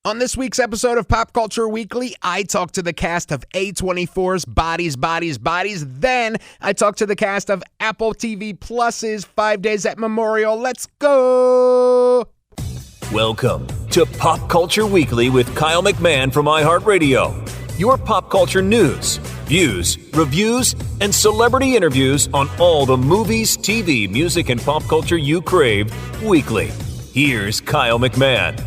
On this week's episode of Pop Culture Weekly, I talk to the cast of A24's Bodies, Bodies, Bodies. Then I talk to the cast of Apple TV Plus's 5 Days at Memorial. Let's go! Welcome to Pop Culture Weekly with Kyle McMahon from iHeartRadio. Your pop culture news, views, reviews, and celebrity interviews on all the movies, TV, music, and pop culture you crave weekly. Here's Kyle McMahon.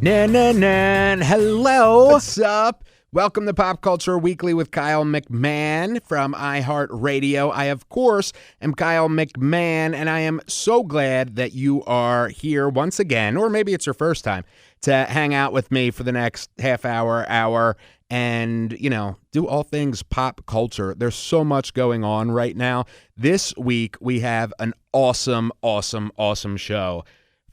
Hello. What's up? Welcome to Pop Culture Weekly with Kyle McMahon from iHeartRadio. I, of course, am Kyle McMahon, and I am so glad that you are here once again, or maybe it's your first time, to hang out with me for the next half hour, and, do all things pop culture. There's so much going on right now. This week, we have an awesome show.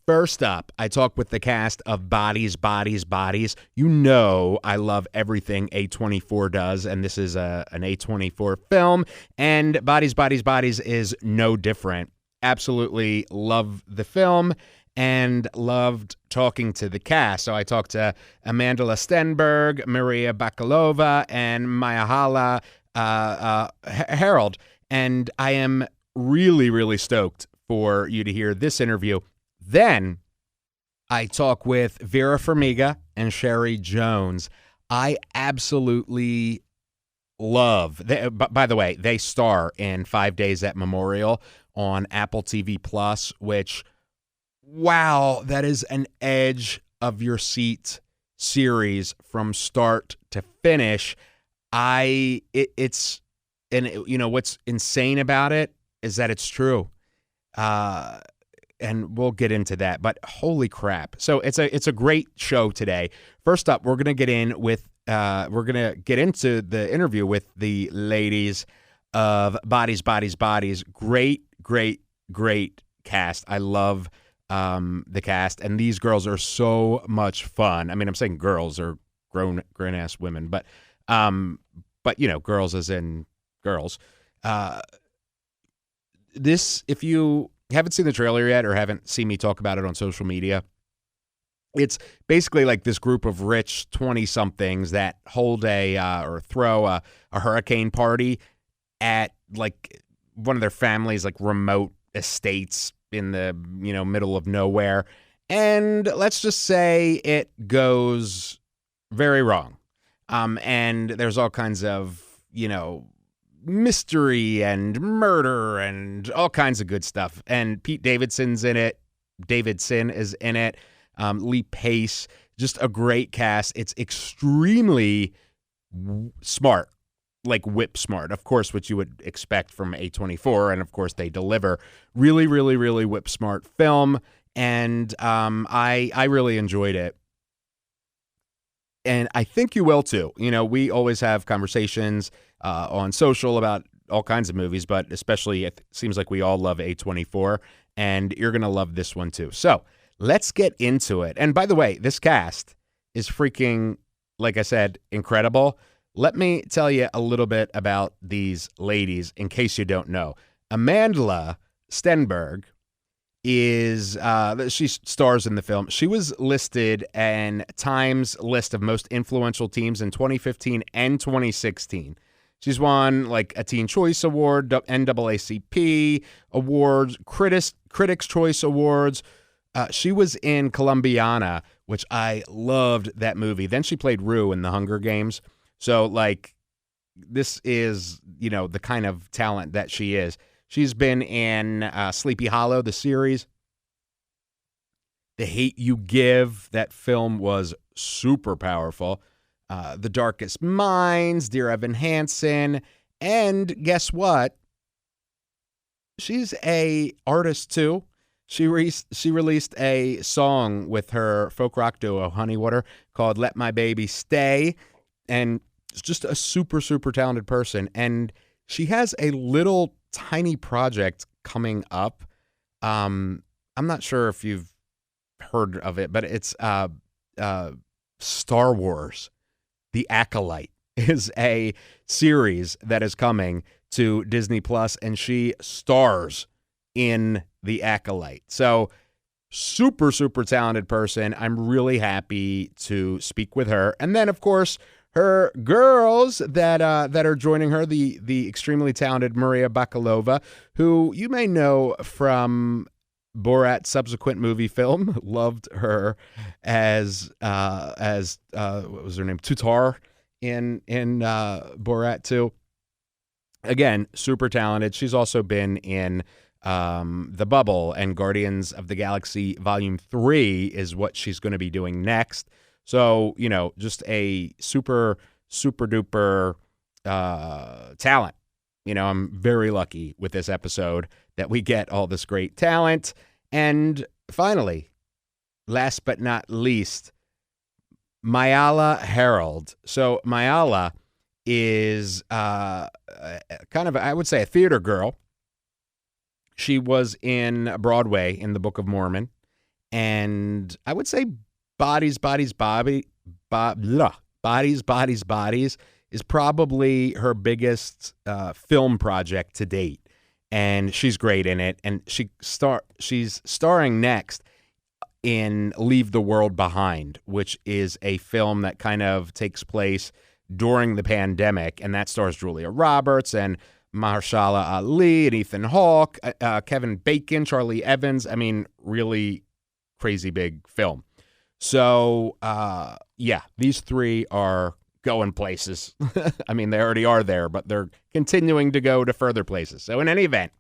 First up, I talk with the cast of Bodies, Bodies, Bodies. You know I love everything A24 does, and this is an A24 film, and Bodies, Bodies, Bodies is no different. Absolutely love the film and loved talking to the cast. So I talked to Amandla Stenberg, Maria Bakalova, and Myha'la Herrold, and I am really stoked for you to hear this interview. Then I talk with Vera Farmiga and Sherry Jones. I absolutely love, by the way, they star in 5 Days at Memorial on Apple TV Plus, which, wow, that is an edge of your seat series from start to finish. What's insane about it is that it's true. And we'll get into that, but holy crap. So it's a great show today. First up, we're going to get into the interview with the ladies of Bodies, Bodies, Bodies. Great cast. I love the cast, and these girls are so much fun. I mean, I'm saying girls are grown ass women, but girls as in girls. If you haven't seen the trailer yet or haven't seen me talk about it on social media, it's basically like this group of rich 20-somethings that hold or throw a hurricane party at like one of their families' like remote estates in the middle of nowhere, and let's just say it goes very wrong, and there's all kinds of mystery and murder and all kinds of good stuff. And Pete Davidson's in it. Davidson is in it. Lee Pace, just a great cast. It's extremely smart, like whip smart. Of course, what you would expect from A24, and of course they deliver. Really whip smart film, and I really enjoyed it. And I think you will too. We always have conversations on social about all kinds of movies, but especially it seems like we all love A24, and you're going to love this one too. So let's get into it. And by the way, this cast is freaking, like I said, incredible. Let me tell you a little bit about these ladies in case you don't know. Amandla Stenberg she stars in the film. She was listed in Time's list of most influential teams in 2015 and 2016. She's won like a Teen Choice Award, NAACP awards, Critics' Choice Awards. She was in Columbiana, which I loved that movie. Then she played Rue in The Hunger Games. So like this is, the kind of talent that she is. She's been in Sleepy Hollow, the series. The Hate You Give, that film was super powerful. The Darkest Minds, Dear Evan Hansen, and guess what? She's a artist too. She released a song with her folk rock duo Honeywater called "Let My Baby Stay," and it's just a super talented person. And she has a little tiny project coming up. I'm not sure if you've heard of it, but it's Star Wars. The Acolyte is a series that is coming to Disney Plus, and she stars in The Acolyte. So super, super talented person. I'm really happy to speak with her. And then, of course, her girls that are joining her, the extremely talented Maria Bakalova, who you may know from Borat's subsequent movie film. Loved her as what was her name? Tutar in Borat 2. Again, super talented. She's also been in The Bubble, and Guardians of the Galaxy Volume 3 is what she's going to be doing next. So, just a super, super duper talent. I'm very lucky with this episode that we get all this great talent. And finally, last but not least, Myha'la Herrold. So Myha'la is kind of, I would say, a theater girl. She was in Broadway in The Book of Mormon. And I would say Bodies is probably her biggest film project to date. And she's great in it. And she's starring next in Leave the World Behind, which is a film that kind of takes place during the pandemic. And that stars Julia Roberts and Mahershala Ali and Ethan Hawke, Kevin Bacon, Charlie Evans. I mean, really crazy big film. So, these three are going places. I mean, they already are there, but they're continuing to go to further places. So in any event,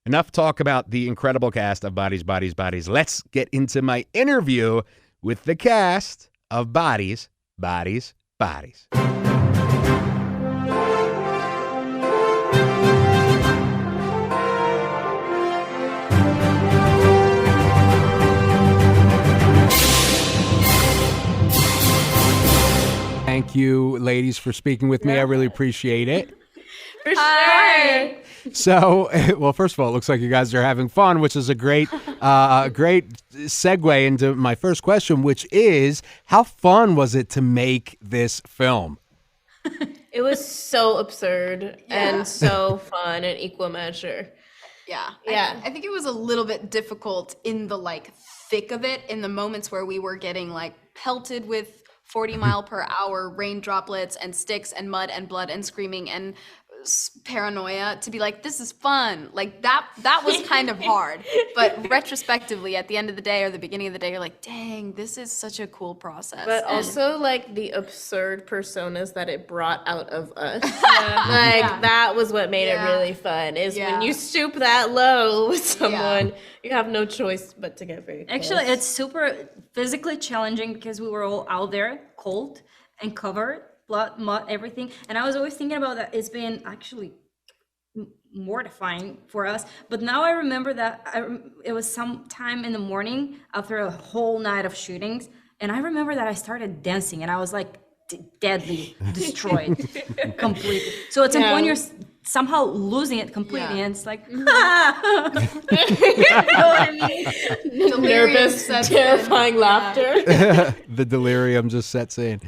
enough talk about the incredible cast of Bodies. Let's get into my interview with the cast of Bodies. Thank you, ladies, for speaking with me. I really appreciate it. For sure. Hi. So, well, first of all, it looks like you guys are having fun, which is a great segue into my first question, which is, how fun was it to make this film? It was so absurd and so fun in equal measure. Yeah. Yeah. I think it was a little bit difficult in the thick of it, in the moments where we were getting pelted with 40 mile per hour rain droplets and sticks and mud and blood and screaming and paranoia, to be like, this is fun. That was kind of hard. But retrospectively, at the end of the day or the beginning of the day, you're like, dang, this is such a cool process. But also the absurd personas that it brought out of us. That was what made it really fun, is when you stoop that low with someone, you have no choice but to get very close. Actually, it's super physically challenging because we were all out there, cold and covered, blood, mud, everything. And I was always thinking about that. It's been actually mortifying for us. But now I remember that it was sometime in the morning after a whole night of shootings. And I remember that I started dancing and I was deadly destroyed completely. So at some point you're somehow losing it completely, and it's you know what I mean? Nervous, terrifying laughter. The delirium just sets in.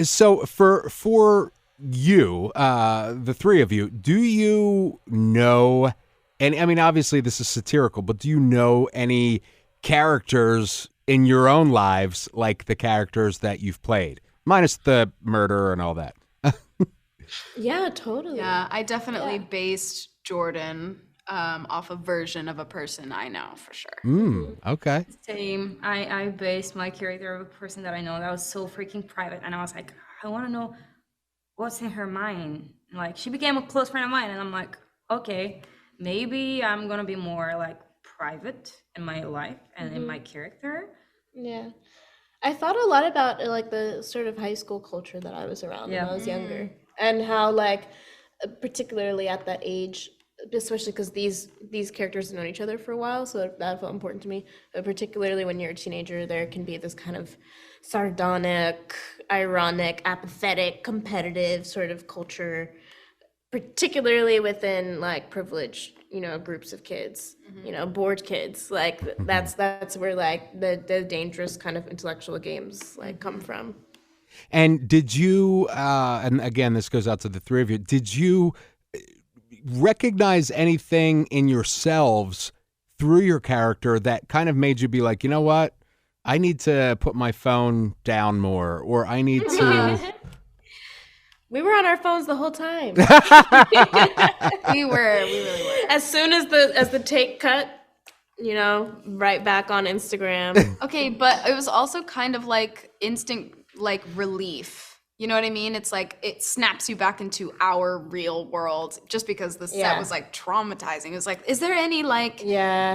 So for you, the three of you, do you know, and I mean, obviously this is satirical, but do you know any characters in your own lives like the characters that you've played? Minus the murder and all that. Yeah, totally. Yeah, I definitely based Jordan off a version of a person I know, for sure. Okay. Same. I based my character of a person that I know that was so freaking private, and I was like, I want to know what's in her mind. She became a close friend of mine, and I'm like, okay, maybe I'm gonna be more private in my life and in my character. Yeah. I thought a lot about the sort of high school culture that I was around when I was younger, and how particularly at that age, especially because these characters have known each other for a while, so that felt important to me. But particularly when you're a teenager, there can be this kind of sardonic, ironic, apathetic, competitive sort of culture, particularly within privileged, groups of kids, bored kids. That's where the dangerous kind of intellectual games come from. And did you, and again, this goes out to the three of you, did you recognize anything in yourselves through your character that kind of made you be like, you know what? I need to put my phone down more, or I need to. We were on our phones the whole time. We really were. As soon as the take cut, right back on Instagram. Okay, but it was also kind of like instant like relief. You know what I mean? It's like it snaps you back into our real world just because the set was like traumatizing. It was like, is there any like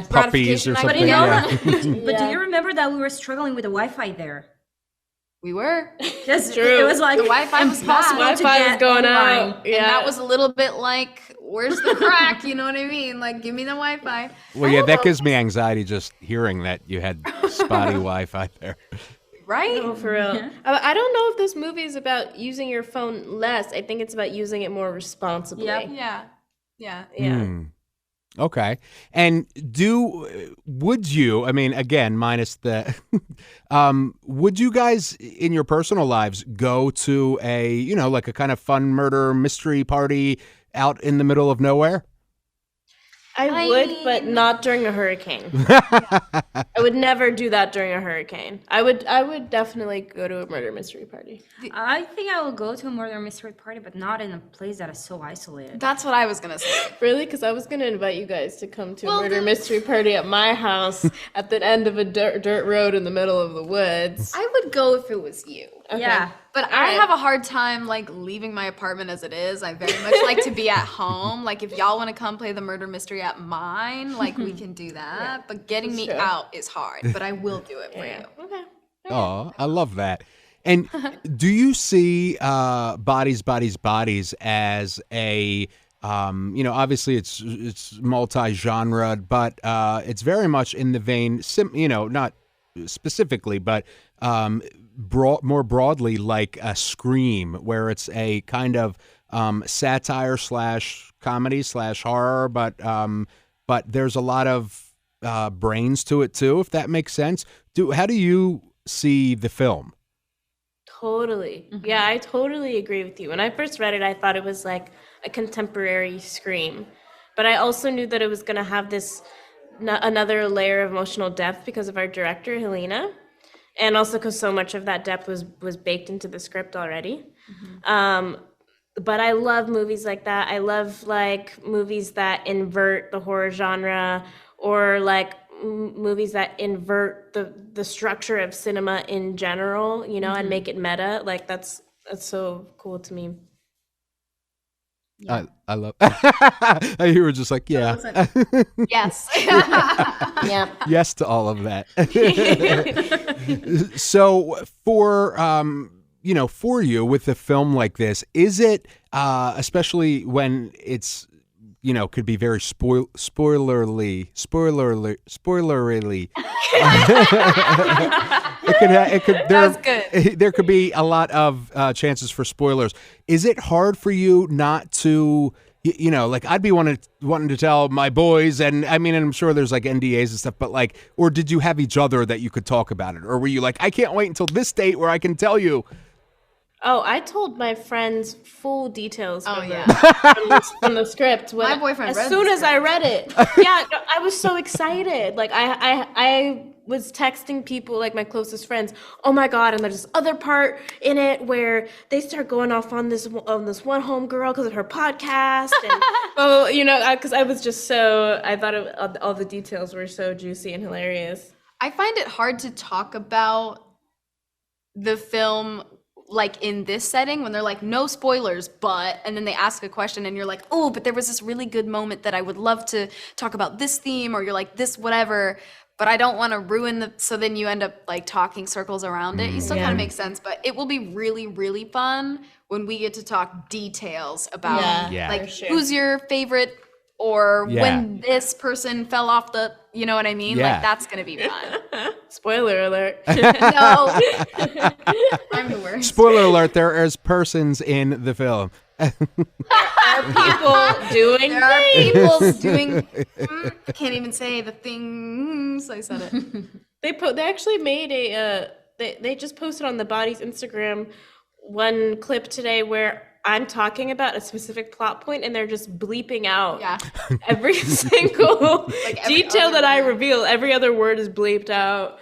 puppies or something? But do you remember that we were struggling with the Wi-Fi there? We were. Yes, true. It was like the Wi-Fi was impossible bad. to Wi-Fi get was going online. out. And that was a little bit like, where's the crack? You know what I mean? Like, give me the Wi-Fi. Well, yeah, that gives me anxiety just hearing that you had spotty Wi-Fi there. Right? No, for real. I don't know if this movie is about using your phone less. I think it's about using it more responsibly. Yep. Yeah. Okay. And would you, I mean, again, minus the, would you guys in your personal lives go to a, like a kind of fun murder mystery party out in the middle of nowhere? I would, but not during a hurricane. I would never do that during a hurricane. I would definitely go to a murder mystery party. I think I will go to a murder mystery party, but not in a place that is so isolated. That's what I was going to say. Really? Because I was going to invite you guys to come to a murder mystery party at my house at the end of a dirt road in the middle of the woods. I would go if it was you. Okay. Yeah. But I have a hard time, like, leaving my apartment as it is. I very much like to be at home. Like, if y'all want to come play the murder mystery at mine, like, we can do that. Yeah, but getting me out is hard. But I will do it for you. Okay. Oh, I love that. And do you see Bodies as a, obviously it's multi-genre, but it's very much in the vein, not specifically, but more broadly like a Scream, where it's a kind of satire / comedy / horror, but there's a lot of brains to it too, if that makes sense. How do you see the film? Totally. Mm-hmm. Yeah, I totally agree with you. When I first read it, I thought it was like a contemporary Scream, but I also knew that it was going to have this another layer of emotional depth because of our director, Helena. And also because so much of that depth was baked into the script already. Mm-hmm. But I love movies like that. I love like movies that invert the horror genre, or like movies that invert the structure of cinema in general, and make it meta. Like that's so cool to me. Yeah. I love. You were just like, yeah. Yes. Yeah. Yes to all of that. So for for you with a film like this, is it especially when it's could be very spoilerly. There could be a lot of chances for spoilers. Is it hard for you not to, like I'd be wanting to tell my boys, and I mean, and I'm sure there's like NDAs and stuff, but like, or did you have each other that you could talk about it, or were you like, I can't wait until this date where I can tell you? Oh, I told my friends full details from the script. My boyfriend as soon as I read it. Yeah, I was so excited. Like I was texting people, like my closest friends. Oh my God! And there's this other part in it where they start going off on this one homegirl because of her podcast, and because I was just I thought all the details were so juicy and hilarious. I find it hard to talk about the film like in this setting when they're like, no spoilers, and then they ask a question and you're like, oh, but there was this really good moment that I would love to talk about this theme, or you're like this, whatever, but I don't want to ruin so then you end up like talking circles around it. You still kind of make sense, but it will be really, really fun when we get to talk details about who's your favorite, or when this person fell off the, you know what I mean? Yeah. Like that's going to be fun. Spoiler alert. No. I'm the worst. Spoiler alert, there is persons in the film. There are people doing There are people doing, I can't even say the things. I said it. They actually made they just posted on the Bodies Instagram one clip today where I'm talking about a specific plot point and they're just bleeping out Yeah. every single every detail other that I word. reveal. Every other word is bleeped out.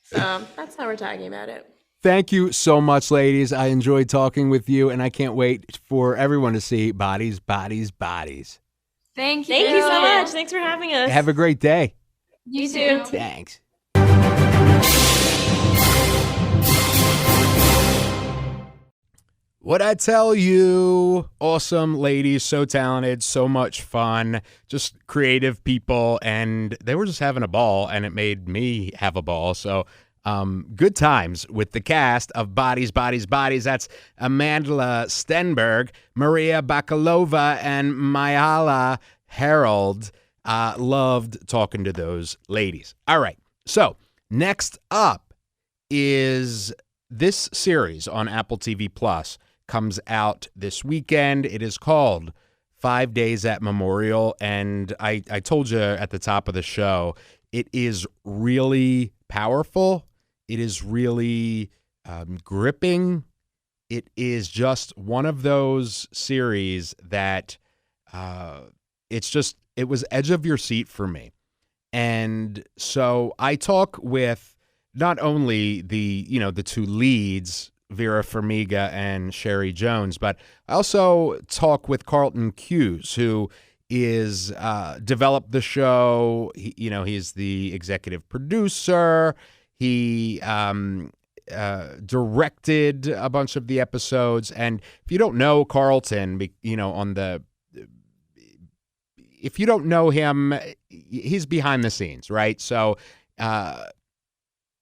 So that's how we're talking about it. Thank you so much, ladies. I enjoyed talking with you, and I can't wait for everyone to see Bodies, Bodies, Bodies. Thank you. Thank you so much. Thanks for having us. Have a great day. You too. Thanks. What'd I tell you? Awesome ladies, so talented, so much fun, just creative people, and they were just having a ball, and it made me have a ball. So good times with the cast of Bodies, Bodies, Bodies. That's Amandla Stenberg, Maria Bakalova, and Myha'la Herrold. Loved talking to those ladies. All right, so next up is this series on Apple TV Plus. Comes out this weekend. It is called 5 Days at Memorial, and I told you at the top of the show, it is really powerful. It is really gripping. It is just one of those series that it was edge of your seat for me. And so I talk with not only the two leads, Vera Farmiga and Sherry Jones, but I also talk with Carlton Cuse, who is developed the show. He's the executive producer. He directed a bunch of the episodes. And if you don't know Carlton, if you don't know him, he's behind the scenes, right? So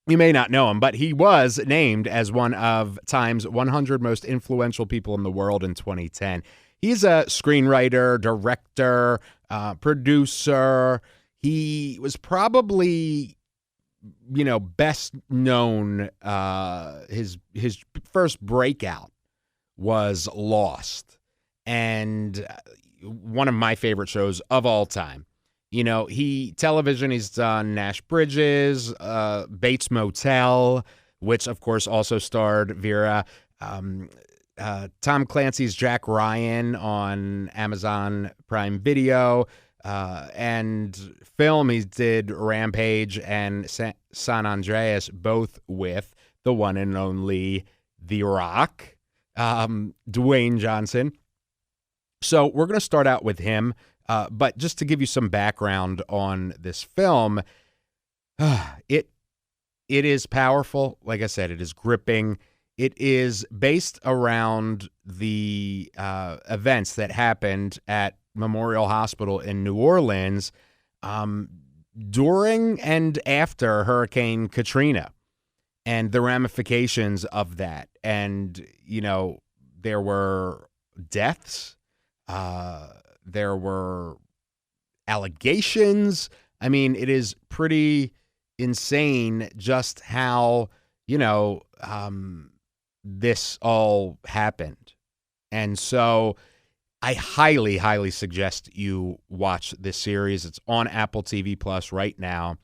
you may not know him, but he was named as one of Time's 100 most influential people in the world in 2010. He's a screenwriter, director, producer. He was probably, best known. His first breakout was Lost, and one of my favorite shows of all time. He's done Nash Bridges, Bates Motel, which of course also starred Vera, Tom Clancy's Jack Ryan on Amazon Prime Video, and film he did Rampage and San Andreas, both with the one and only The Rock, Dwayne Johnson. So we're going to start out with him. But just to give you some background on this film, it is powerful. Like I said, it is gripping. It is based around the events that happened at Memorial Hospital in New Orleans during and after Hurricane Katrina and the ramifications of that. And, there were deaths. There were allegations. I mean, it is pretty insane just how, this all happened. And so I highly, highly suggest you watch this series. It's on Apple TV Plus right now.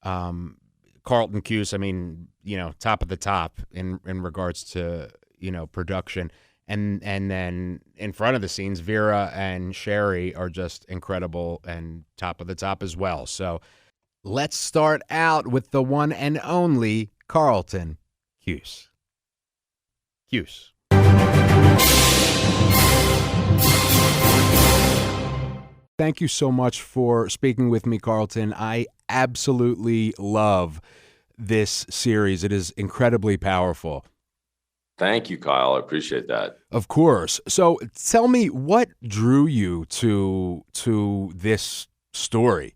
Carlton Cuse, top of the top in regards to, production. And then in front of the scenes, Vera and Sherry are just incredible and top of the top as well. So let's start out with the one and only Carlton Cuse. Cuse. Thank you so much for speaking with me, Carlton. I absolutely love this series. It is incredibly powerful. Thank you, Kyle. I appreciate that. Of course. So tell me, what drew you to this story?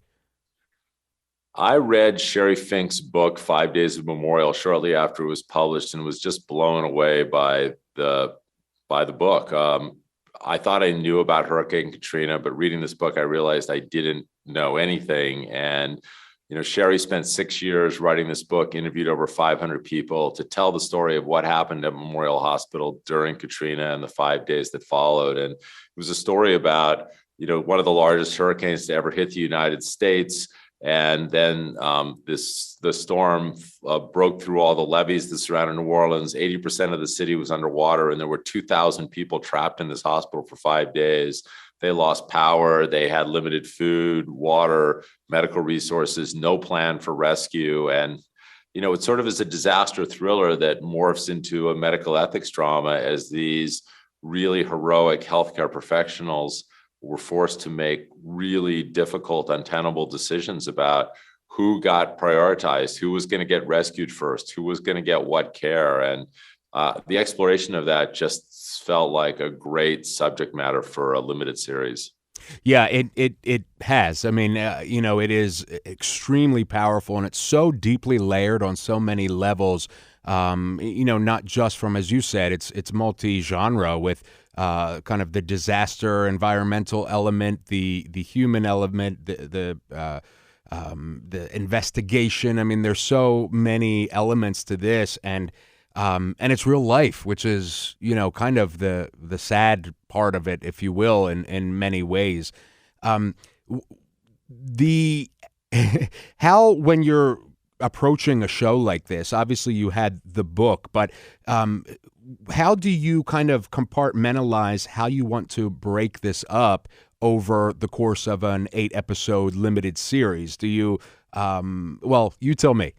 I read Sherry Fink's book, 5 Days of Memorial, shortly after it was published, and was just blown away by the book. I thought I knew about Hurricane Katrina, but reading this book, I realized I didn't know anything. And Sherry spent 6 years writing this book, interviewed over 500 people to tell the story of what happened at Memorial Hospital during Katrina and the 5 days that followed. And it was a story about, one of the largest hurricanes to ever hit the United States, And then the storm broke through all the levees that surrounded New Orleans. 80% of the city was underwater, and there were 2,000 people trapped in this hospital for 5 days. They lost power. They had limited food, water, medical resources, no plan for rescue. And, it sort of is a disaster thriller that morphs into a medical ethics drama as these really heroic healthcare professionals were forced to make really difficult, untenable decisions about who got prioritized, who was going to get rescued first, who was going to get what care. And the exploration of that just felt like a great subject matter for a limited series. Yeah, it has. I mean, it is extremely powerful, and it's so deeply layered on so many levels. Not just from, as you said, it's multi-genre with kind of the disaster, environmental element, the human element, the investigation. I mean, there's so many elements to this, and it's real life, which is, kind of the sad part of it, if you will, in many ways. How, when you're approaching a show like this, obviously you had the book, but how do you kind of compartmentalize how you want to break this up over the course of an 8-episode limited series? Do you, you tell me.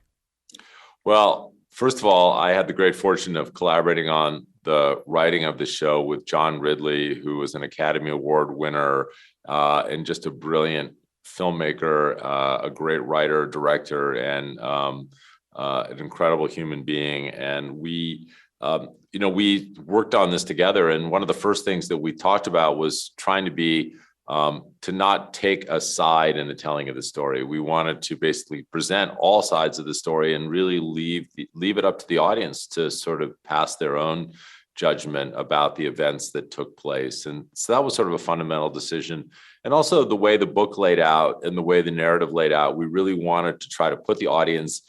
Well, first of all, I had the great fortune of collaborating on the writing of the show with John Ridley, who was an Academy Award winner and just a brilliant filmmaker, a great writer, director, and an incredible human being. And we worked on this together. And one of the first things that we talked about was trying to not take a side in the telling of the story. We wanted to basically present all sides of the story and really leave it up to the audience to sort of pass their own judgment about the events that took place. And so that was sort of a fundamental decision. And also the way the book laid out and the way the narrative laid out, we really wanted to try to put the audience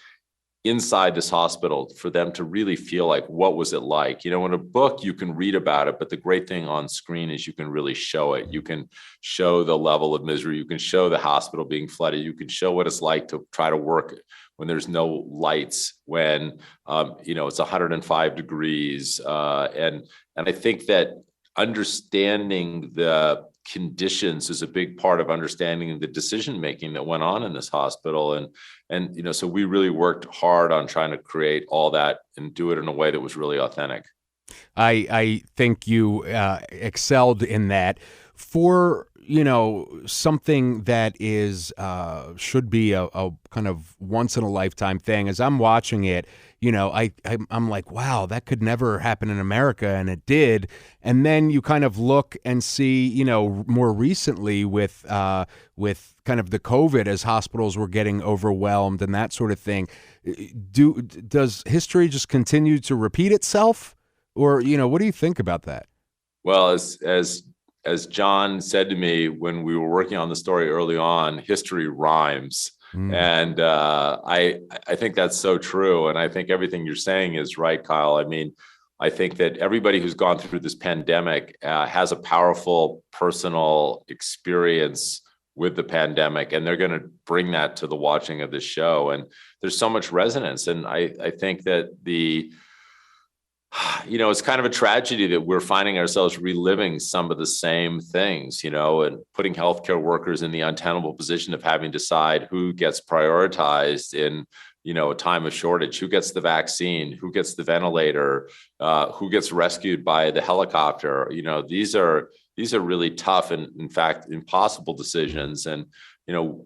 inside this hospital for them to really feel like, what was it like? In a book, you can read about it, but the great thing on screen is you can really show it. You can show the level of misery. You can show the hospital being flooded. You can show what it's like to try to work when there's no lights, when, it's 105 degrees. And I think that understanding the conditions is a big part of understanding the decision-making that went on in this hospital. And so we really worked hard on trying to create all that and do it in a way that was really authentic. I think you excelled in that. For something that is should be a kind of once in a lifetime thing. As I'm watching it, I'm like, wow, that could never happen in America, and it did. And then you kind of look and see, more recently with kind of the COVID, as hospitals were getting overwhelmed and that sort of thing. Does history just continue to repeat itself, or what do you think about that? Well, as John said to me when we were working on the story early on, history rhymes. And I think that's so true. And I think everything you're saying is right, Kyle. I mean, I think that everybody who's gone through this pandemic has a powerful personal experience with the pandemic, and they're going to bring that to the watching of this show. And there's so much resonance. And I think that it's kind of a tragedy that we're finding ourselves reliving some of the same things, and putting healthcare workers in the untenable position of having to decide who gets prioritized in, a time of shortage, who gets the vaccine, who gets the ventilator, who gets rescued by the helicopter. These are really tough and, in fact, impossible decisions. And,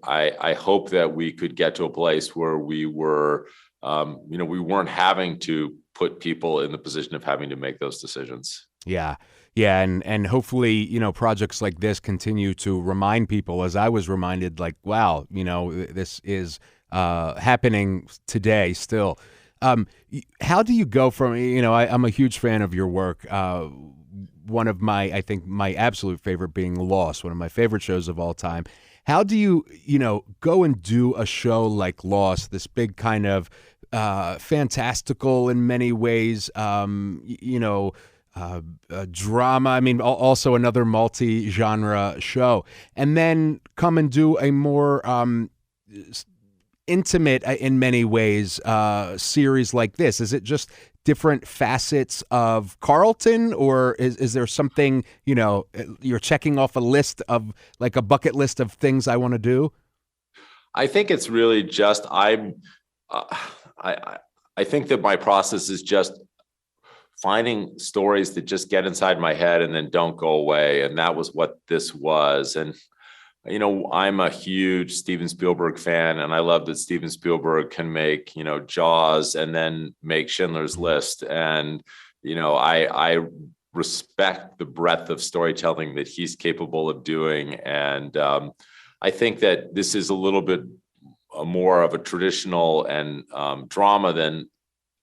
I hope that we could get to a place where we were, we weren't having to put people in the position of having to make those decisions. Yeah. And hopefully, projects like this continue to remind people, as I was reminded, like, wow, this is happening today still. How do you go from, I'm a huge fan of your work. One of my absolute favorite being Lost, one of my favorite shows of all time. How do you, go and do a show like Lost, this big kind of fantastical in many ways, drama. I mean, also another multi-genre show, and then come and do a more, intimate in many ways series like this? Is it just different facets of Carlton, or is there something, you're checking off a list of like a bucket list of things I want to do? I think it's really just I think that my process is just finding stories that just get inside my head and then don't go away. And that was what this was. And, I'm a huge Steven Spielberg fan, and I love that Steven Spielberg can make, Jaws and then make Schindler's List. And, I respect the breadth of storytelling that he's capable of doing. And I think that this is a little bit more of a traditional and drama than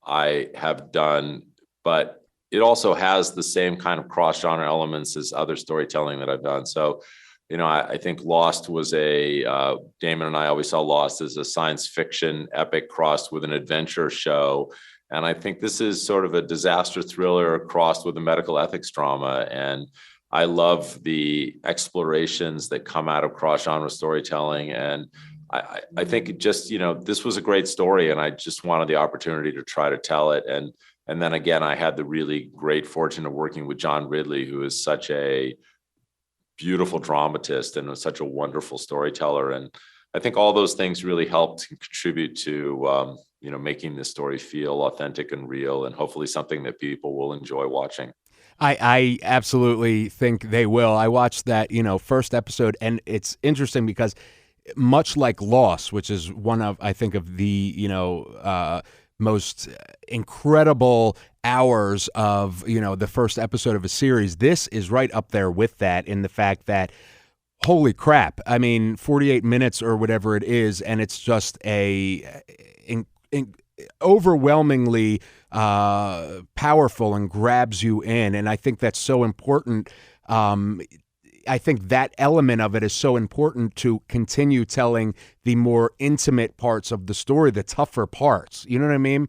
I have done, but it also has the same kind of cross-genre elements as other storytelling that I've done. So, I think Lost was Damon and I always saw Lost as a science fiction epic crossed with an adventure show. And I think this is sort of a disaster thriller crossed with a medical ethics drama. And I love the explorations that come out of cross-genre storytelling. And I think it just, this was a great story, and I just wanted the opportunity to try to tell it. And then again, I had the really great fortune of working with John Ridley, who is such a beautiful dramatist and was such a wonderful storyteller. And I think all those things really helped contribute to, making this story feel authentic and real, and hopefully something that people will enjoy watching. I absolutely think they will. I watched that, first episode, and it's interesting because much like Lost, which is one of, I think, of the, most incredible hours of, the first episode of a series, this is right up there with that, in the fact that, holy crap, 48 minutes or whatever it is, and it's just overwhelmingly powerful and grabs you in. And I think that's so important. I think that element of it is so important to continue telling the more intimate parts of the story, the tougher parts. You know what I mean?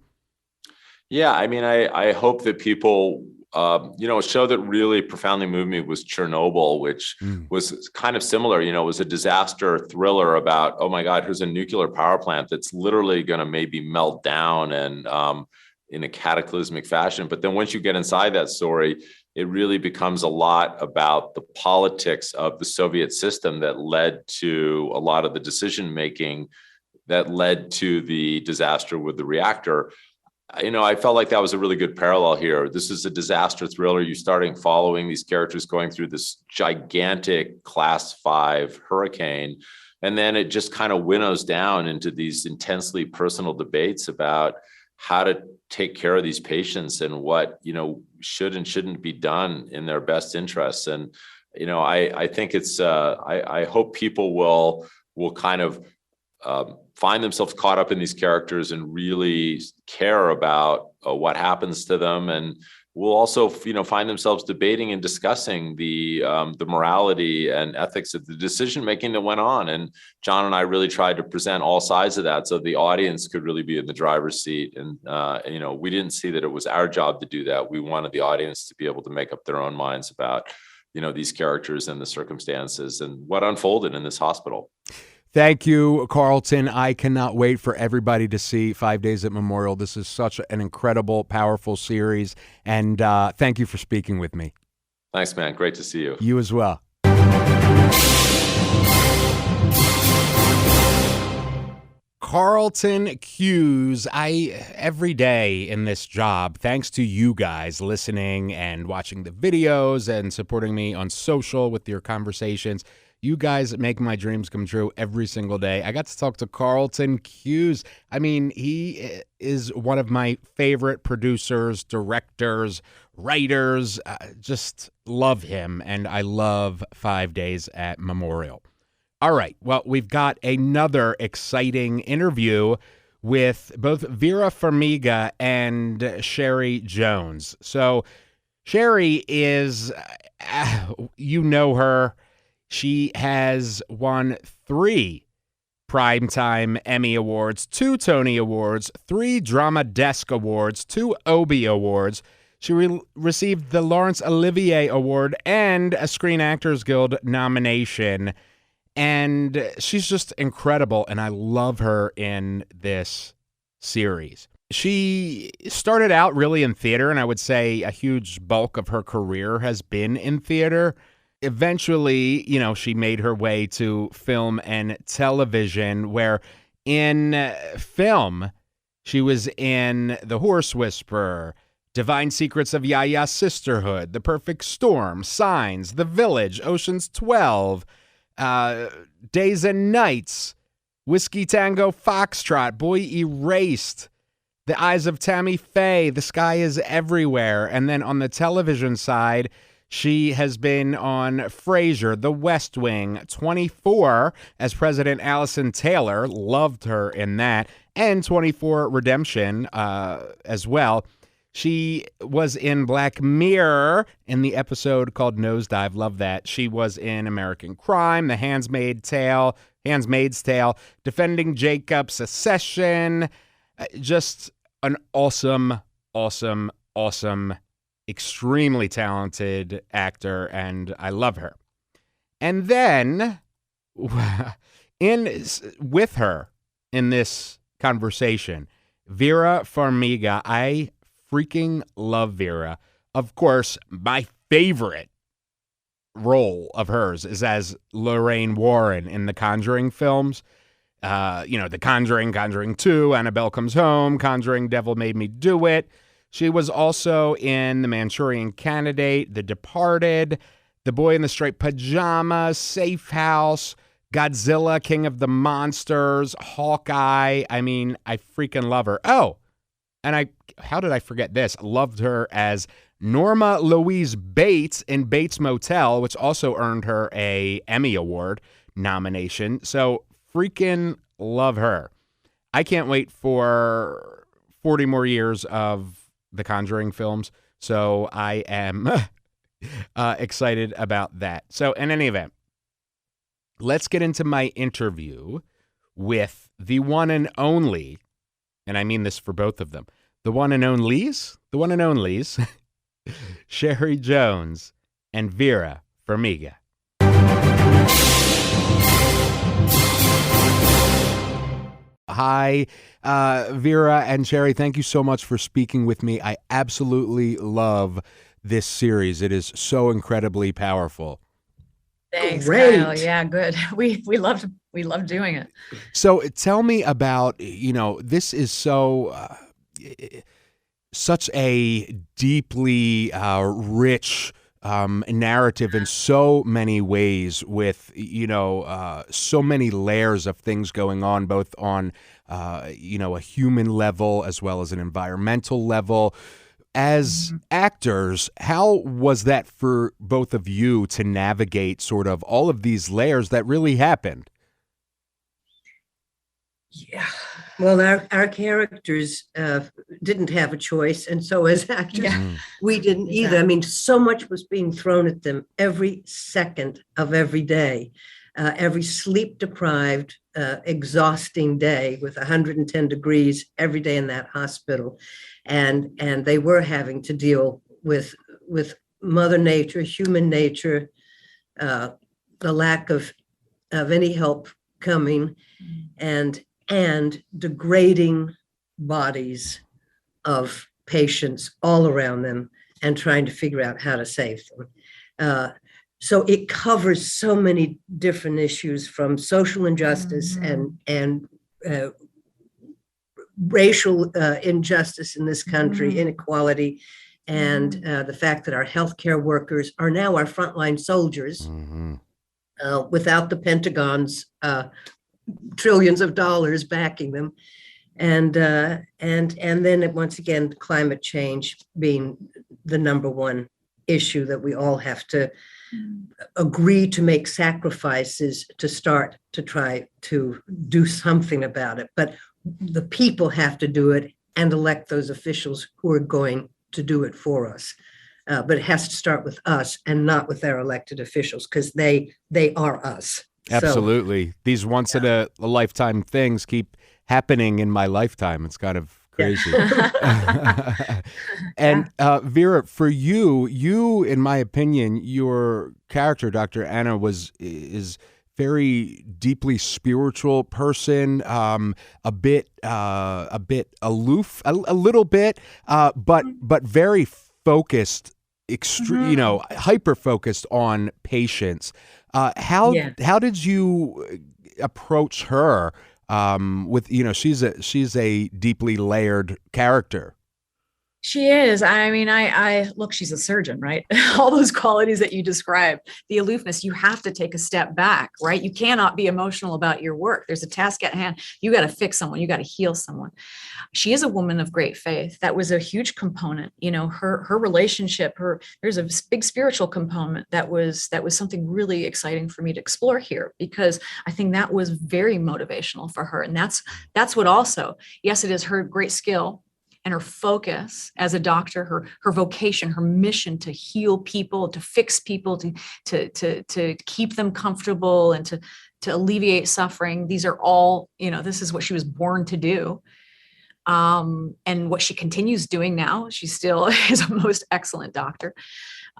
Yeah, I hope that people, a show that really profoundly moved me was Chernobyl, which was kind of similar. It was a disaster thriller about, oh my God, here's a nuclear power plant that's literally going to maybe melt down and in a cataclysmic fashion. But then once you get inside that story, it really becomes a lot about the politics of the Soviet system that led to a lot of the decision making that led to the disaster with the reactor. I felt like that was a really good parallel here. This is a disaster thriller. You're starting following these characters going through this gigantic class 5 hurricane. And then it just kind of winnows down into these intensely personal debates about how to take care of these patients and what, should and shouldn't be done in their best interests. And, I think it's, I hope people will kind of find themselves caught up in these characters and really care about what happens to them, and will also, find themselves debating and discussing the morality and ethics of the decision making that went on. And John and I really tried to present all sides of that, so the audience could really be in the driver's seat. And we didn't see that it was our job to do that. We wanted the audience to be able to make up their own minds about, these characters and the circumstances and what unfolded in this hospital. Thank you, Carlton. I cannot wait for everybody to see 5 Days at Memorial. This is such an incredible, powerful series. And thank you for speaking with me. Thanks, man. Great to see you. You as well. Carlton Cuse. Every day in this job, thanks to you guys listening and watching the videos and supporting me on social with your conversations, you guys make my dreams come true every single day. I got to talk to Carlton Cuse. He is one of my favorite producers, directors, writers. Just love him, and I love 5 Days at Memorial. All right, well, we've got another exciting interview with both Vera Farmiga and Sherry Jones. So Sherry is, you know her. She has won 3 Primetime Emmy Awards, 2 Tony Awards, 3 Drama Desk Awards, 2 Obie Awards. She received the Laurence Olivier Award and a Screen Actors Guild nomination. And she's just incredible, and I love her in this series. She started out really in theater, and I would say a huge bulk of her career has been in theater. Eventually, she made her way to film and television, where in film, she was in The Horse Whisperer, Divine Secrets of Yaya's Sisterhood, The Perfect Storm, Signs, The Village, Ocean's 12, Days and Nights, Whiskey Tango Foxtrot, Boy Erased, The Eyes of Tammy Faye, The Sky is Everywhere. And then on the television side, she has been on Frasier, The West Wing, 24 as President Allison Taylor, loved her in that, and 24 Redemption as well. She was in Black Mirror in the episode called Nosedive. Love that. She was in American Crime, The Handmaid's Tale, Defending Jacob, Secession. Just an awesome, extremely talented actor, and I love her. And then with her in this conversation, Vera Farmiga. I freaking love Vera. Of course, my favorite role of hers is as Lorraine Warren in the Conjuring films. The Conjuring 2, Annabelle Comes Home, Conjuring Devil Made Me Do It. She was also in The Manchurian Candidate, The Departed, The Boy in the Striped Pajamas, Safe House, Godzilla, King of the Monsters, Hawkeye. I mean, I freaking love her. Oh, and how did I forget this? Loved her as Norma Louise Bates in Bates Motel, which also earned her a Emmy Award nomination. So freaking love her. I can't wait for 40 more years of the Conjuring films. So I am excited about that. So in any event, let's get into my interview with the one and only, and I mean this for both of them, the one and onlys, Sherry Jones and Vera Farmiga. Hi, Vera and Sherry. Thank you so much for speaking with me. I absolutely love this series. It is so incredibly powerful. Thanks, Great. Kyle. Yeah, good. We love doing it. So tell me about, this is such a deeply rich narrative in so many ways, with so many layers of things going on, both on a human level as well as an environmental level. As actors, how was that for both of you to navigate sort of all of these layers that really happened? Yeah. Well, our characters didn't have a choice, and so as actors, we didn't either. I mean, so much was being thrown at them every second of every day, every sleep-deprived, exhausting day with 110 degrees every day in that hospital, and they were having to deal with Mother Nature, human nature, the lack of any help coming, and degrading bodies of patients all around them, and trying to figure out how to save them. So it covers so many different issues, from social injustice and racial injustice in this country, inequality, and the fact that our healthcare workers are now our frontline soldiers, without the Pentagon's trillions of dollars backing them, and then once again, climate change being the number one issue that we all have to agree to make sacrifices to start to try to do something about it. But the people have to do it and elect those officials who are going to do it for us. But it has to start with us and not with our elected officials, because they are us. Absolutely. These once in a lifetime things keep happening in my lifetime. It's kind of crazy. And Vera, for you, in my opinion, your character, Dr. Anna, is very deeply spiritual person, a bit aloof, a little bit, but very focused, hyper focused on patients. How did you approach her? With she's a deeply layered character. She is. I mean, I look, she's a surgeon, right? All those qualities that you described, the aloofness, you have to take a step back, right? You cannot be emotional about your work. There's a task at hand. You got to fix someone. You got to heal someone. She is a woman of great faith. That was a huge component. Her relationship, there's a big spiritual component that was something really exciting for me to explore here, because I think that was very motivational for her. And that's what also, yes, it is her great skill and her focus as a doctor, her vocation, her mission to heal people, to fix people, to keep them comfortable, and to alleviate suffering. These are all, this is what she was born to do. And what she continues doing now. She still is a most excellent doctor.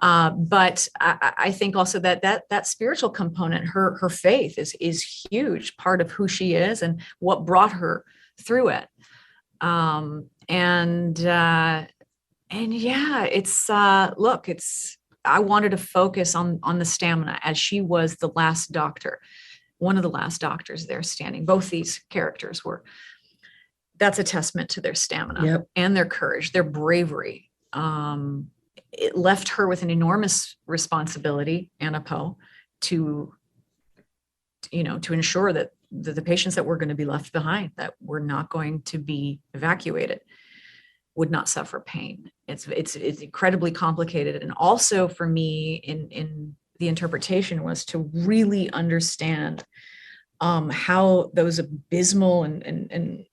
But I think also that spiritual component, her faith is huge part of who she is and what brought her through it. And yeah, I wanted to focus on the stamina, as she was the last doctor, one of the last doctors there standing. Both these characters were. That's a testament to their stamina and their courage, their bravery. It left her with an enormous responsibility, Anna Poe, to ensure that the patients that were going to be left behind, that were not going to be evacuated, would not suffer pain. It's incredibly complicated. And also for me in the interpretation was to really understand how those abysmal and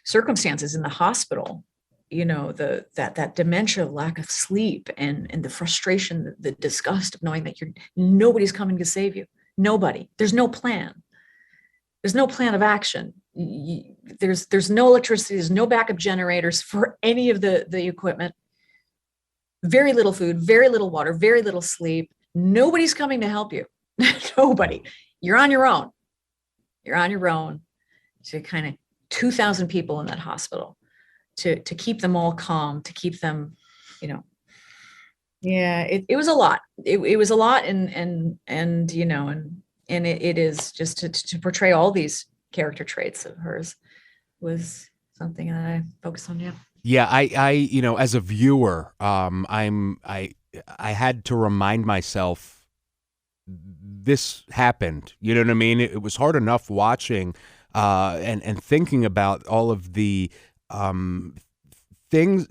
circumstances in the hospital, that dementia, lack of sleep, and the frustration, the disgust of knowing that nobody's coming to save you. Nobody. There's no plan. There's no plan of action. There's no electricity. There's no backup generators for any of the equipment. Very little food, very little water, very little sleep. Nobody's coming to help you. Nobody. You're on your own. You're on your own. So kind of 2,000 people in that hospital to keep them all calm, to keep them, it was a lot. It was a lot. And it is just to portray all these character traits of hers was something that I focused on. Yeah. I as a viewer, I had to remind myself this happened. You know what I mean? It was hard enough watching and thinking about all of the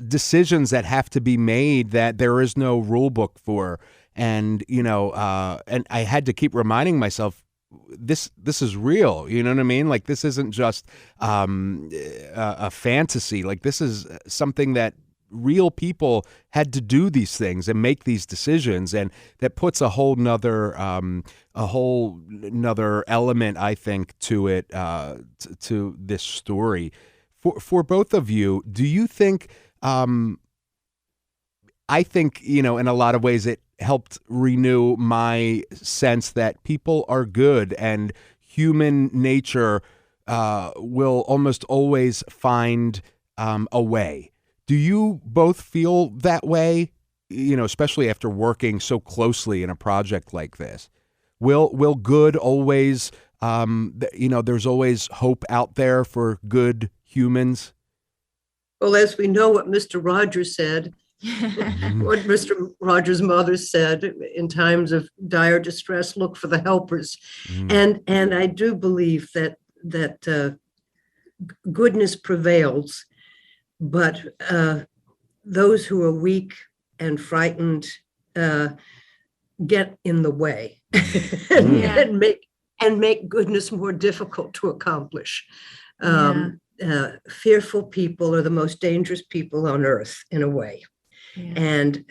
decisions that have to be made that there is no rule book for. And, and I had to keep reminding myself, this is real. You know what I mean? Like, this isn't just a fantasy. Like, this is something that real people had to do these things and make these decisions. And that puts a whole nother element, I think, to it, to this story. For both of you, do you think, I think, in a lot of ways it helped renew my sense that people are good and human nature will almost always find a way. Do you both feel that way, especially after working so closely in a project like this? Will good always, there's always hope out there for good humans? Well, as we know what Mr. Rogers said, what Mr. Rogers' mother said, in times of dire distress, look for the helpers. And I do believe that goodness prevails, but those who are weak and frightened get in the way and make goodness more difficult to accomplish. Fearful people are the most dangerous people on earth, in a way. And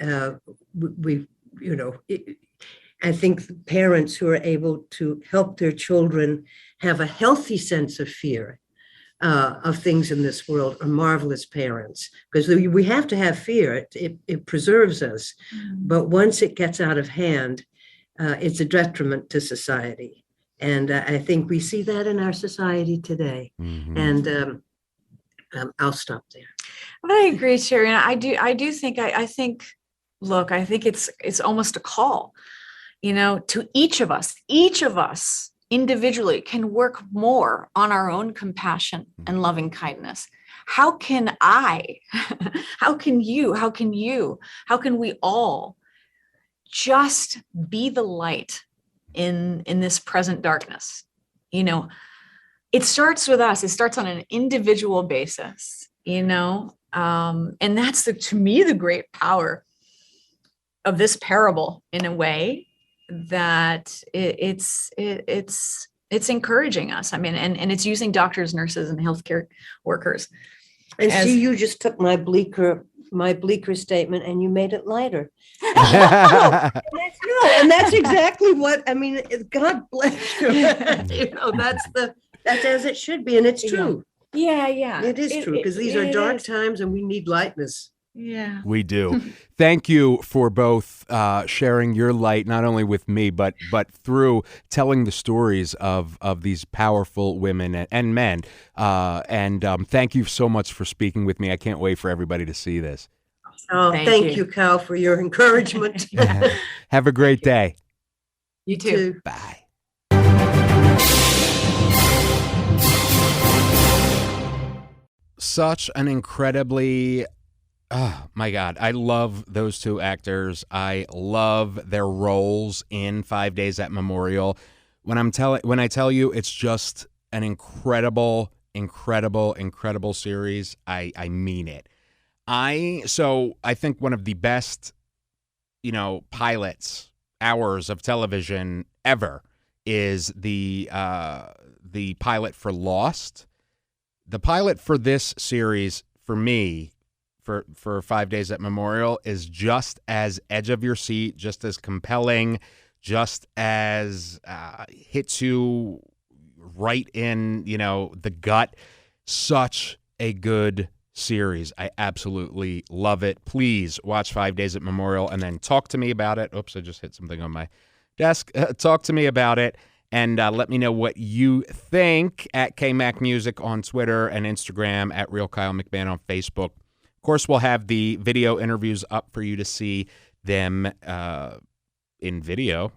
I think parents who are able to help their children have a healthy sense of fear of things in this world are marvelous parents, because we have to have fear. It preserves us. But once it gets out of hand, it's a detriment to society. And I think we see that in our society today. Mhm. And I'll stop there. I agree, Sherry. And I do think, I think, look, I think it's almost a call, to each of us individually can work more on our own compassion and loving kindness. How can I, how can we all just be the light in this present darkness? It starts with us. It starts on an individual basis, and that's to me, the great power of this parable, in a way that it's encouraging us. I mean, and it's using doctors, nurses, and healthcare workers. And see, you just took my bleaker statement and you made it lighter. And that's exactly what I mean. God bless you. That's as it should be, and it's true. Yeah. It is true, because these are dark times, and we need lightness. Yeah, we do. Thank you for both sharing your light, not only with me, but through telling the stories of these powerful women and men. And thank you so much for speaking with me. I can't wait for everybody to see this. Oh, thank you, Kyle, for your encouragement. Have a great day. You too. Bye. Such an incredibly, oh my God, I love those two actors. I love their roles in 5 Days at Memorial. When I tell you, it's just an incredible series. I mean it. I think one of the best, pilots, hours of television ever is the pilot for Lost. The pilot for this series, for me, for 5 Days at Memorial, is just as edge of your seat, just as compelling, just as hits you right in, the gut. Such a good series. I absolutely love it. Please watch 5 Days at Memorial and then talk to me about it. Oops, I just hit something on my desk. Talk to me about it. And let me know what you think at KMacMusic on Twitter and Instagram, at Real Kyle McMahon on Facebook. Of course, we'll have the video interviews up for you to see them on video,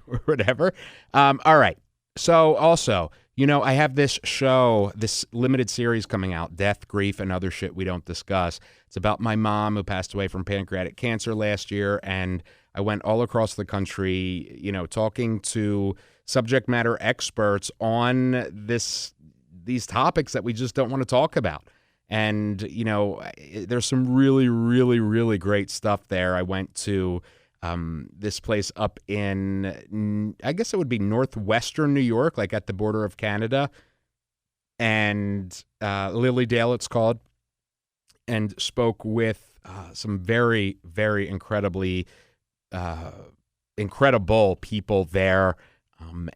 or whatever. All right. So also, I have this show, this limited series coming out, Death, Grief, and Other Shit We Don't Discuss. It's about my mom, who passed away from pancreatic cancer last year, and I went all across the country, talking to subject matter experts on these topics that we just don't want to talk about. And, there's some really, really, really great stuff there. I went to this place up in, I guess it would be northwestern New York, like at the border of Canada, and Lilydale, it's called, and spoke with some very, very incredible people there.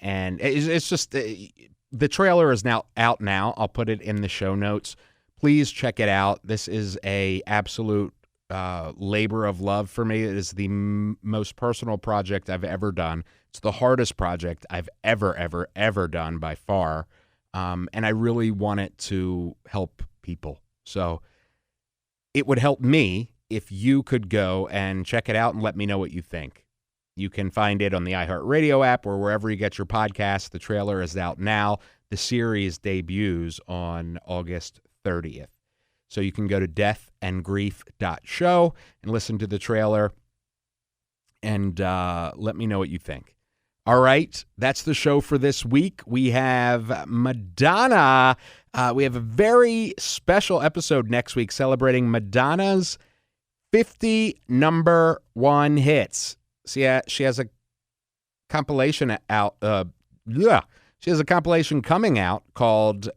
And it's just, the trailer is now out now. I'll put it in the show notes. Please check it out. This is a absolute labor of love for me. It is the most personal project I've ever done. It's the hardest project I've ever done by far. And I really want it to help people. So it would help me if you could go and check it out and let me know what you think. You can find it on the iHeartRadio app or wherever you get your podcasts. The trailer is out now. The series debuts on August 30th. So you can go to deathandgrief.show and listen to the trailer and let me know what you think. All right, that's the show for this week. We have Madonna. We have a very special episode next week celebrating Madonna's 50 number one hits. She has a compilation out. She has a compilation coming out called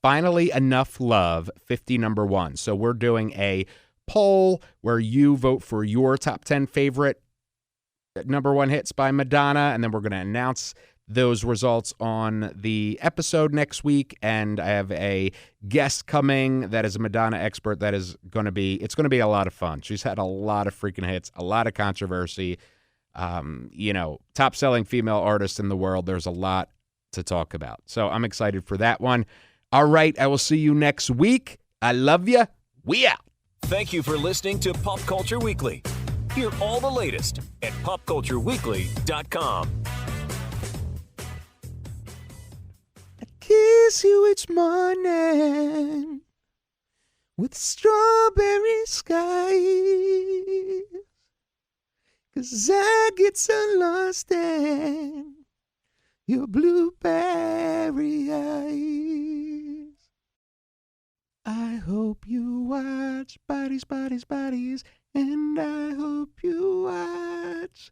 Finally Enough Love, 50 number one. So we're doing a poll where you vote for your top 10 favorite number one hits by Madonna, and then we're going to announce those results on the episode next week. And I have a guest coming that is a Madonna expert it's going to be a lot of fun. She's had a lot of freaking hits, a lot of controversy. top selling female artist in the world. There's a lot to talk about. So I'm excited for that one. All right. I will see you next week. I love you. We out. Thank you for listening to Pop Culture Weekly. Hear all the latest at popcultureweekly.com. I kiss you each morning with strawberry skies, 'cause I get so lost in your blueberry eyes. I hope you watch Bodies, Bodies, Bodies, and I hope you watch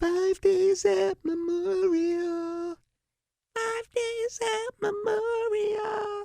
5 Days at Memorial. 5 Days at Memorial.